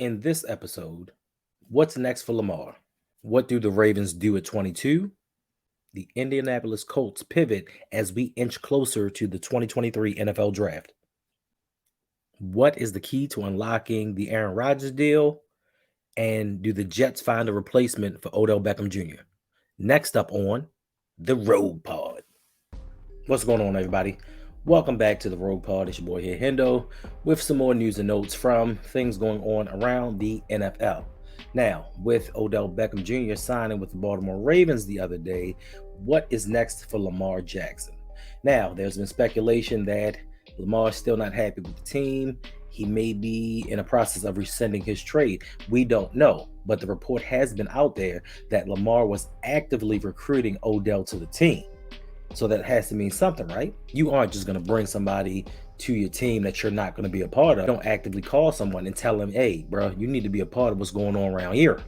In this episode, what's next for Lamar? What do the Ravens do at 22? The Indianapolis Colts pivot as we inch closer to the 2023 NFL Draft. What is the key to unlocking the Aaron Rodgers deal? And do the Jets find a replacement for Odell Beckham Jr.? Next up on the Rogue Pod. What's going on, everybody? Welcome back to the Rogue Pod. It's your boy here, Hendo, with some more news and notes from things going on around the NFL. Now, with Odell Beckham Jr. signing with the Baltimore Ravens the other day, what is next for Lamar Jackson? Now, there's been speculation that Lamar's still not happy with the team. He may be in a process of rescinding his trade. We don't know, but the report has been out there that Lamar was actively recruiting Odell to the team. So that has to mean something, right? You aren't just going to bring somebody to your team that you're not going to be a part of. Don't actively call someone and tell them, hey, bro, you need to be a part of what's going on around here.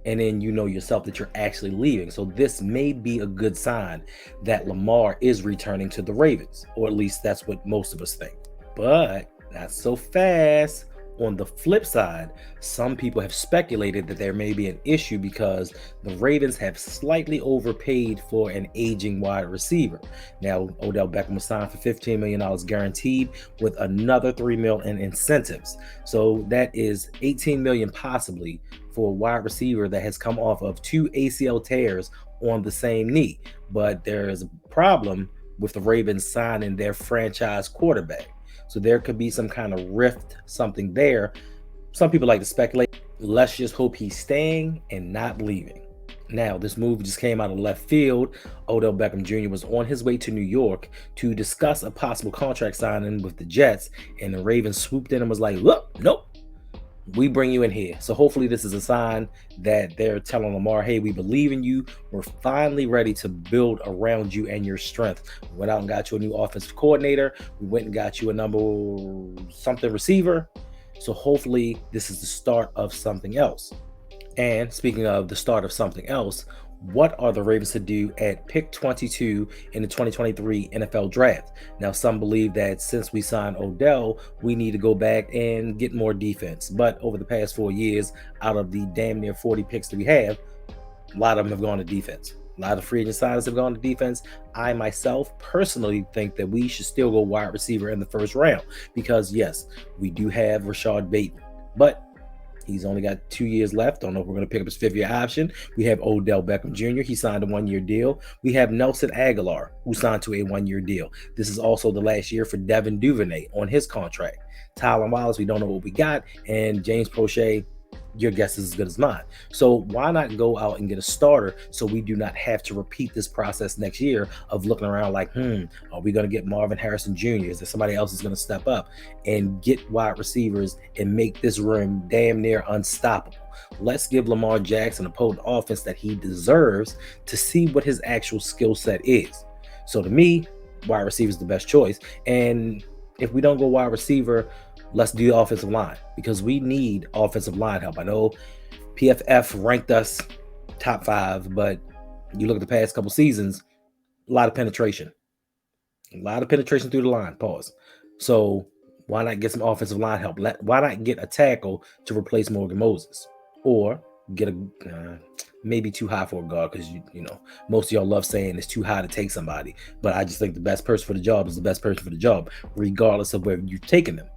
And then you know yourself that you're actually leaving. So this may be a good sign that Lamar is returning to the Ravens, or at least that's what most of us think. But not so fast. On the flip side, some people have speculated that there may be an issue because the Ravens have slightly overpaid for an aging wide receiver. Now, Odell Beckham was signed for $15 million guaranteed with another $3 million in incentives. So that is $18 million possibly for a wide receiver that has come off of 2 ACL tears on the same knee. But there is a problem with the Ravens signing their franchise quarterback. So there could be some kind of rift, something there. Some people like to speculate. Let's just hope he's staying and not leaving. Now, this move just came out of left field. Odell Beckham Jr. was on his way to New York to discuss a possible contract signing with the Jets, and the Ravens swooped in and was like, look, nope, we bring you in here. So hopefully this is a sign that they're telling Lamar, hey, we believe in you. We're finally ready to build around you and your strength. We went out and got you a new offensive coordinator. We went and got you a number something receiver. So hopefully this is the start of something else. And speaking of the start of something else, what are the Ravens to do at pick 22 in the 2023 NFL Draft? Now, some believe that since we signed Odell, we need to go back and get more defense. But over the past 4 years, out of the damn near 40 picks that we have, a lot of them have gone to defense. A lot of free agent signings have gone to defense. I myself personally think that we should still go wide receiver in the first round because, yes, we do have Rashad Bateman, but he's only got 2 years left. Don't know if we're going to pick up his 5th-year option. We have Odell Beckham Jr. He signed a 1-year deal. We have Nelson Aguilar, who signed to a 1-year deal. This is also the last year for Devin Duvernay on his contract. Tylan Wallace, we don't know what we got. And James Prochet, your guess is as good as mine. So why not go out and get a starter so we do not have to repeat this process next year of looking around like, are we going to get Marvin Harrison Jr.? Is there somebody else is going to step up and get wide receivers and make this room damn near unstoppable? Let's give Lamar Jackson a potent offense that he deserves to see what his actual skill set is. So to me, wide receiver is the best choice. And if we don't go wide receiver, let's do the offensive line because we need offensive line help. I know PFF ranked us top 5, but you look at the past couple seasons, a lot of penetration through the line. Pause. So why not get some offensive line help? Why not get a tackle to replace Morgan Moses, or get a maybe too high for a guard because you know most of y'all love saying it's too high to take somebody, but I just think the best person for the job is the best person for the job, regardless of where you're taking them.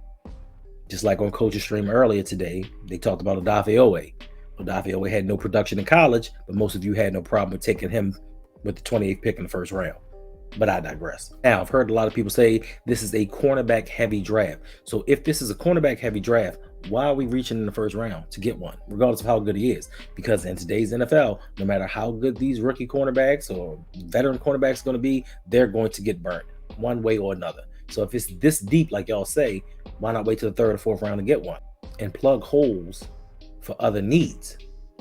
Just like on Coach's Stream earlier today, they talked about Odafe Oweh. Odafe Oweh had no production in college, but most of you had no problem with taking him with the 28th pick in the first round. But I digress. Now, I've heard a lot of people say this is a cornerback-heavy draft. So if this is a cornerback-heavy draft, why are we reaching in the first round to get one, regardless of how good he is? Because in today's NFL, no matter how good these rookie cornerbacks or veteran cornerbacks are going to be, they're going to get burnt one way or another. So if it's this deep, like y'all say, why not wait till the 3rd or 4th round to get one and plug holes for other needs?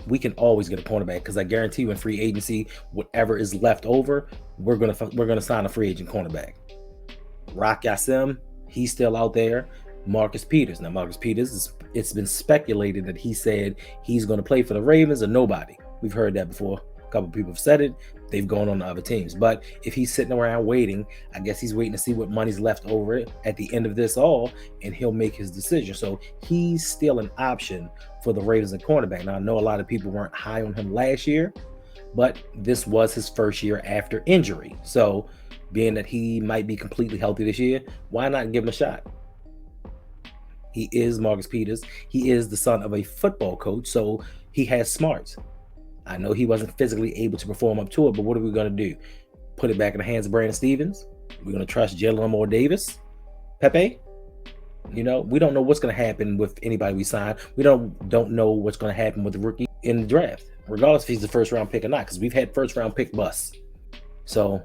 We can always get a cornerback because I guarantee you in free agency, whatever is left over, we're gonna sign a free agent cornerback. Rock Yasim, he's still out there. Marcus Peters. Now Marcus Peters, it's been speculated that he said he's going to play for the Ravens or nobody. We've heard that before. A couple people have said it. they've gone on to other teams. But if he's sitting around waiting, I guess he's waiting to see what money's left over at the end of this all, and he'll make his decision. So he's still an option for the Ravens and cornerback. Now, I know a lot of people weren't high on him last year, but this was his first year after injury. So being that he might be completely healthy this year, why not give him a shot? He is Marcus Peters. He is the son of a football coach, so he has smarts. I know he wasn't physically able to perform up to it, but what are we going to do? Put it back in the hands of Brandon Stevens? We're going to trust Jalen Moore Davis? Pepe? We don't know what's going to happen with anybody we sign. We don't know what's going to happen with the rookie in the draft, regardless if he's the first round pick or not, because we've had first round pick busts. So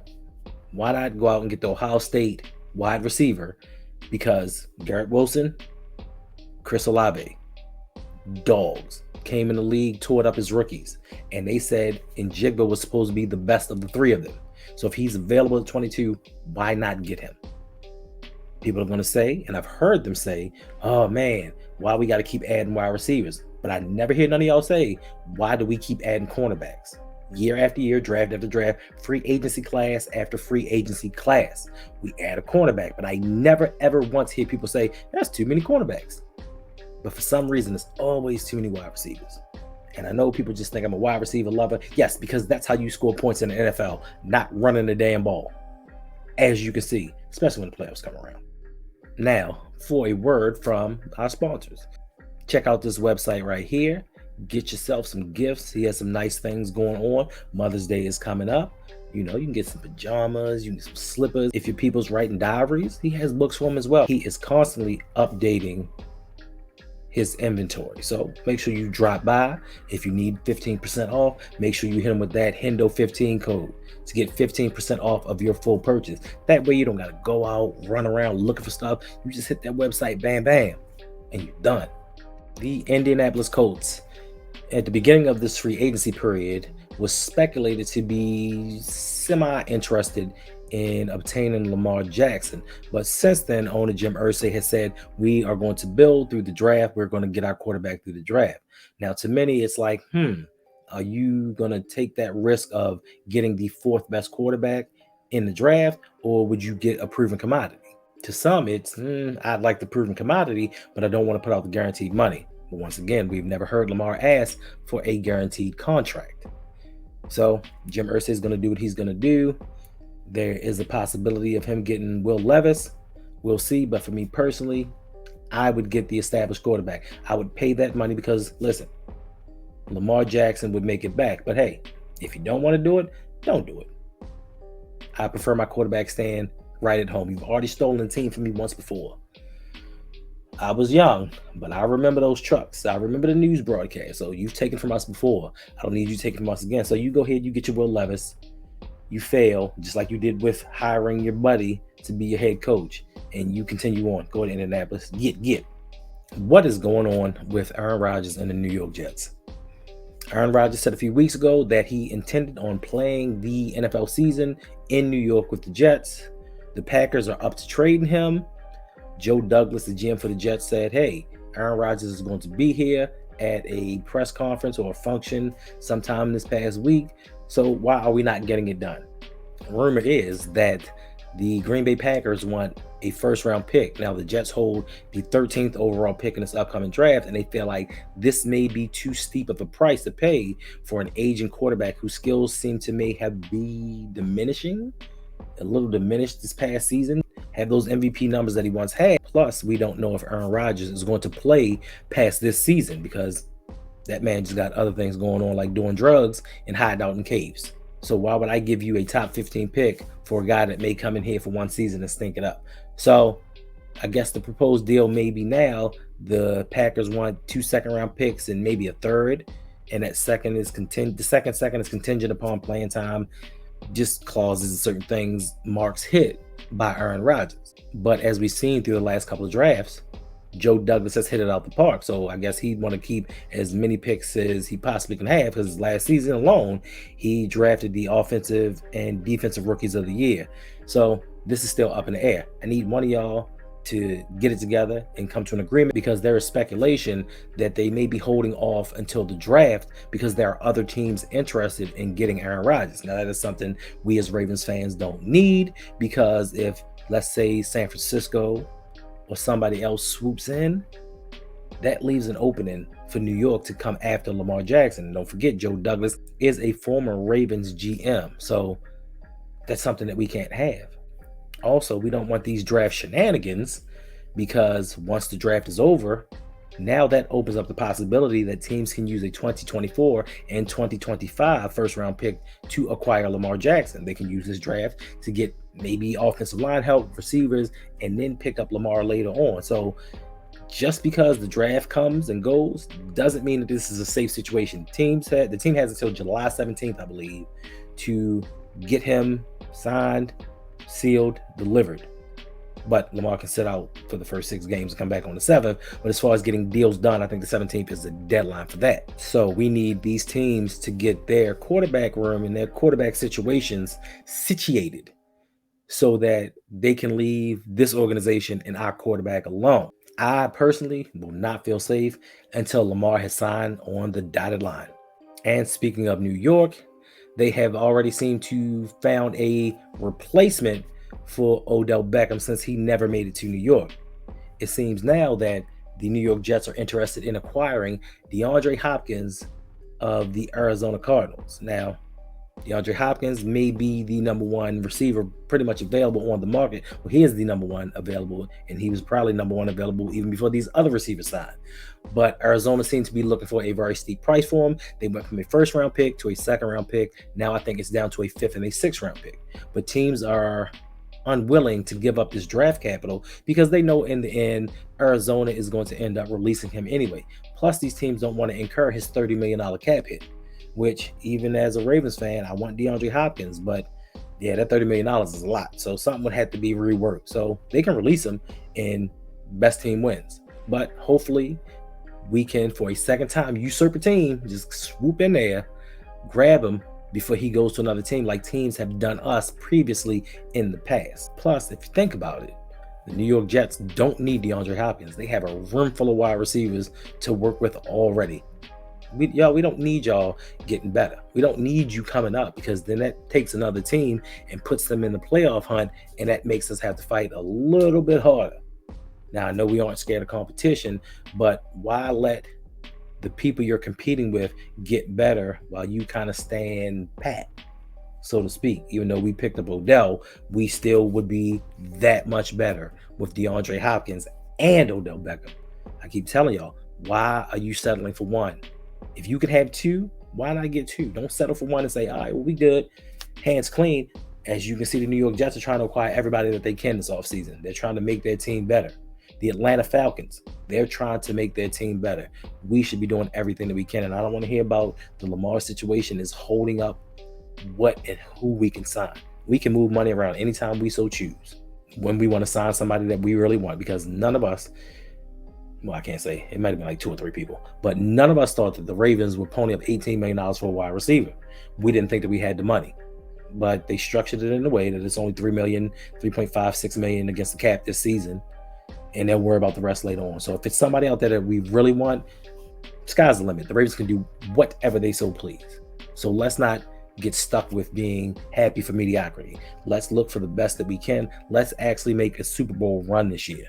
why not go out and get the Ohio State wide receiver? Because Garrett Wilson, Chris Olave, dogs, came in the league, tore it up as rookies, and they said Njigba was supposed to be the best of the three of them. So if he's available at 22, why not get him? People are going to say, and I've heard them say, oh man, why we got to keep adding wide receivers? But I never hear none of y'all say, why do we keep adding cornerbacks? Year after year, draft after draft, free agency class after free agency class, we add a cornerback, but I never ever once hear people say, there's too many cornerbacks. But for some reason, there's always too many wide receivers. And I know people just think I'm a wide receiver lover. Yes, because that's how you score points in the NFL, not running the damn ball, as you can see, especially when the playoffs come around. Now, for a word from our sponsors. Check out this website right here. Get yourself some gifts. He has some nice things going on. Mother's Day is coming up. You can get some pajamas, you can get some slippers. If your people's writing diaries, he has books for them as well. He is constantly updating his inventory. So make sure you drop by. If you need 15% off, make sure you hit him with that Hendo15 code to get 15% off of your full purchase. That way you don't got to go out, run around looking for stuff. You just hit that website, bam, bam, and you're done. The Indianapolis Colts, at the beginning of this free agency period, was speculated to be semi-interested in obtaining Lamar Jackson. But since then, owner Jim Irsay has said, we are going to build through the draft. We're going to get our quarterback through the draft. Now, to many, it's like, are you going to take that risk of getting the fourth best quarterback in the draft, or would you get a proven commodity? To some, it's, I'd like the proven commodity, but I don't want to put out the guaranteed money. But once again, we've never heard Lamar ask for a guaranteed contract. So Jim Irsay is going to do what he's going to do. There is a possibility of him getting Will Levis. We'll see. But for me personally, I would get the established quarterback. I would pay that money because, listen, Lamar Jackson would make it back. But hey, if you don't want to do it, don't do it. I prefer my quarterback staying right at home. You've already stolen the team from me once before. I was young, but I remember those trucks. I remember the news broadcast. So you've taken from us before. I don't need you taking from us again. So you go ahead, you get your Will Levis. You fail, just like you did with hiring your buddy to be your head coach, and you continue on. Go to Indianapolis. Get. What is going on with Aaron Rodgers and the New York Jets? Aaron Rodgers said a few weeks ago that he intended on playing the NFL season in New York with the Jets. The Packers are up to trading him. Joe Douglas, the GM for the Jets, said, hey, Aaron Rodgers is going to be here at a press conference or a function sometime this past week. So why are we not getting it done? Rumor is that the Green Bay Packers want a first-round pick. Now, the Jets hold the 13th overall pick in this upcoming draft, and they feel like this may be too steep of a price to pay for an aging quarterback whose skills seem to may have been diminishing, a little diminished this past season, have those MVP numbers that he once had. Plus, we don't know if Aaron Rodgers is going to play past this season because that man just got other things going on, like doing drugs and hiding out in caves. So why would I give you a top 15 pick for a guy that may come in here for one season and stink it up? So I guess the proposed deal may be now the Packers want 2 second-round picks and maybe a third, and that second is the second is contingent upon playing time, just clauses and certain things, marks hit by Aaron Rodgers. But as we've seen through the last couple of drafts, Joe Douglas has hit it out the park. So I guess he'd want to keep as many picks as he possibly can have, because last season alone, he drafted the offensive and defensive rookies of the year. So this is still up in the air. I need one of y'all to get it together and come to an agreement, because there is speculation that they may be holding off until the draft because there are other teams interested in getting Aaron Rodgers. Now, that is something we as Ravens fans don't need, because if, let's say, San Francisco or somebody else swoops in, that leaves an opening for New York to come after Lamar Jackson. And don't forget, Joe Douglas is a former Ravens GM. So that's something that we can't have. Also, we don't want these draft shenanigans, because once the draft is over, now that opens up the possibility that teams can use a 2024 and 2025 first round pick to acquire Lamar Jackson. They can use this draft to get maybe offensive line help, receivers, and then pick up Lamar later on. So just because the draft comes and goes doesn't mean that this is a safe situation. The team has until July 17th, I believe, to get him signed, sealed, delivered. But Lamar can sit out for the first 6 games and come back on the 7th. But as far as getting deals done, I think the 17th is the deadline for that. So we need these teams to get their quarterback room and their quarterback situations situated so that they can leave this organization and our quarterback alone. I personally will not feel safe until Lamar has signed on the dotted line. And speaking of New York, they have already seemed to found a replacement for Odell Beckham, since he never made it to New York. It seems now that the New York Jets are interested in acquiring DeAndre Hopkins of the Arizona Cardinals. Now, DeAndre Hopkins may be the number one receiver pretty much available on the market. Well, he is the number one available, and he was probably number one available even before these other receivers signed. But Arizona seems to be looking for a very steep price for him. They went from a first-round pick to a second-round pick. Now I think it's down to a fifth and a sixth-round pick. But teams are unwilling to give up this draft capital because they know in the end Arizona is going to end up releasing him anyway. Plus, these teams don't want to incur his $30 million cap hit, which, even as a Ravens fan, I want DeAndre Hopkins, but yeah, that $30 million is a lot. So something would have to be reworked. So they can release him and best team wins. But hopefully we can, for a second time, usurp a team, just swoop in there, grab him before he goes to another team, like teams have done us previously in the past. Plus, if you think about it, the New York Jets don't need DeAndre Hopkins. They have a room full of wide receivers to work with already. We don't need y'all getting better. We don't need you coming up, because then that takes another team and puts them in the playoff hunt, and that makes us have to fight a little bit harder. Now, I know we aren't scared of competition, but why let the people you're competing with get better while you kind of stand pat, so to speak? Even though we picked up Odell, we still would be that much better with DeAndre Hopkins and Odell Beckham. I keep telling y'all, why are you settling for one? If you could have two, why not get two? Don't settle for one and say, all right, well, we good, hands clean. As you can see, the New York Jets are trying to acquire everybody that they can this offseason. They're trying to make their team better. The Atlanta Falcons, they're trying to make their team better. We should be doing everything that we can. And I don't want to hear about the Lamar situation is holding up what and who we can sign. We can move money around anytime we so choose when we want to sign somebody that we really want, because none of us, well, I can't say, it might have been like 2 or 3 people, but none of us thought that the Ravens would pony up $18 million for a wide receiver. We didn't think that we had the money, but they structured it in a way that it's only $3 million, 3.5, $6 million against the cap this season, and they'll worry about the rest later on. So if it's somebody out there that we really want, sky's the limit. The Ravens can do whatever they so please. So let's not get stuck with being happy for mediocrity. Let's look for the best that we can. Let's actually make a Super Bowl run this year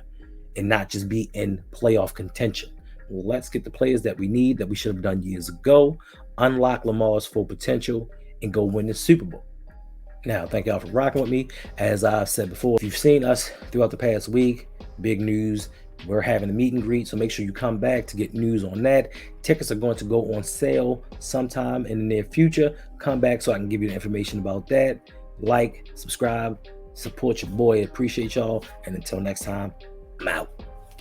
and not just be in playoff contention. Let's get the players that we need, that we should have done years ago, unlock Lamar's full potential, and go win the Super Bowl. Now, thank y'all for rocking with me. As I've said before, if you've seen us throughout the past week, big news, we're having a meet and greet, so make sure you come back to get news on that. Tickets are going to go on sale sometime in the near future. Come back so I can give you the information about that. Like, subscribe, support your boy. Appreciate y'all. And until next time, I'm out.